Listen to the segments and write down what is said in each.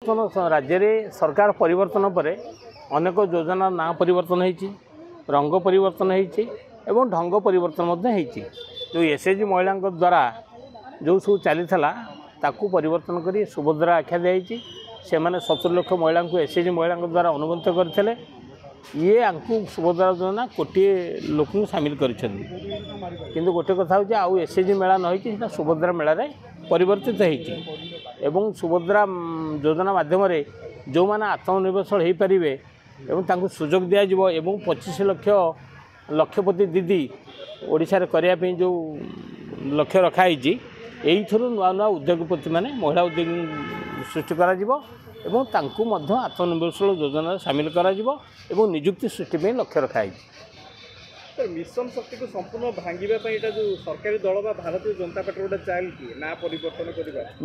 परिवर्तन राज्य में सरकार परिवर्तन पर अनेक योजना ना परिवर्तन होती रंग परिवर्तन होती ढंग परिवर्तन जो एसएचजी महिला द्वारा जो सब चली परिवर्तन कर सुभद्रा आख्या दी से मैंने 70 लाख महिला को एसएचजी महिला द्वारा अनुबंधित करते ये आंकु सुभद्रा योजना कोटी लोक सामिल कर गोटे कथा हूँ आउ एसएचजी मेला न सुभद्रा मेला परिवर्तित होती सुभद्रा योजना माध्यम जो मैंने आत्मनिर्भरशील हो पारे सुजोग दिज्व 25 लाख लक्षपति दीदी ओडिशा रे करने जो लक्ष्य रखाई यही नुआ नुआ उद्योगपति मैंने महिला उद्योग सृष्टि करा आत्मनिर्भरशील योजना सामिल करा निजुक्ति सृष्टि लक्ष्य रखाई। मिशन शक्ति को संपूर्ण भांगा जो सरकारी दल भारतीय जनता पार्टी गोटे चलती ना परिवर्तन करवा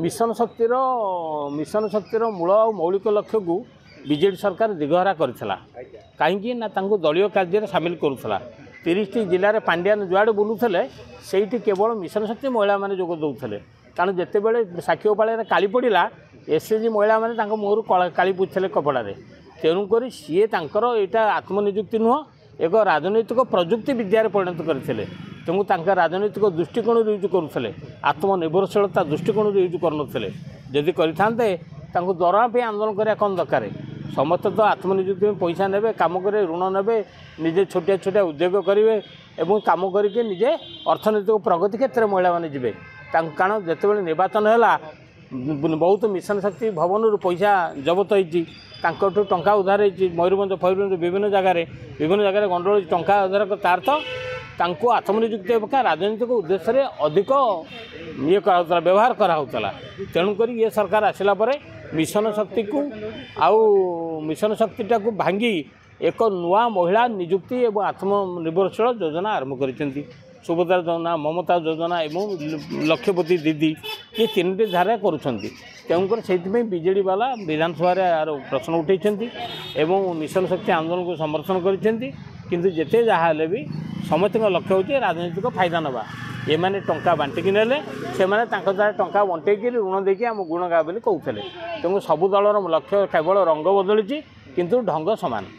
मिशन शक्तिर मूल और मौलिक लक्ष्य को बीजेडी सरकार दिगहरा करथिला कहीं दलीय कार्य सामिल करूला 30 जिले में पांड्यान जुआड़े बुलूले से केवल मिशन शक्ति महिला मैंने जोग दौले कारण जितेबले साक्षीपाड़ काली पड़ा एसएचजी महिला मैंने मुहर काली पूछते कपड़े तेणुक सी यहाँ आत्मनिजुक्ति नुह एक राजनैतिक प्रजुक्ति विद्यार परिणत करते तेणु राजनैतिक दृष्टिकोण यूज करुले आत्मनिर्भरशीलता दृष्टिकोण यूज करुले जदि करते दरमा पे आंदोलन करा कौन दरकार समस्त तो आत्मनिजुक्ति में पैसा ने कम करे ऋण ने निजे छोटिया छोटिया उद्योग करेंगे कम करके निजे अर्थनैतिक प्रगति क्षेत्र में महिला मैंने जी कारण जिते निर्वाचन है बहुत मिशन शक्ति भवन पैसा जबत होती टंका उधार होती मयूरभंज फयूरभंज विभिन्न जगह गंडोल टंका उधार तार तो आत्मनिजुक्ति अपेक्षा राजनीतिक उद्देश्य अधिक ये व्यवहार कराला तेणुक ये सरकार आसला मिशन शक्ति को आउ मिशन शक्तिटा को भांगी एक नुआ महिला निजुक्ति और आत्मनिर्भरशील योजना आरंभ कर सुभद्रा योजना ममता योजना एवं लक्षपति दीदी ये 3टी धारा करुँच से बीजेडी वाला विधानसभा यार प्रश्न उठे मिशन शक्ति आंदोलन को समर्थन कर जिते जहाँ भी समस्त लक्ष्य हूँ राजनीतिक फायदा नवा ये मैंने टंका बांटिकी नेले से द्वारा टंका बंटेक ऋण देकी आम गुण गा कहते तेणु सबू दलर लक्ष्य केवल रंग बदली किंतु ढंग सामान।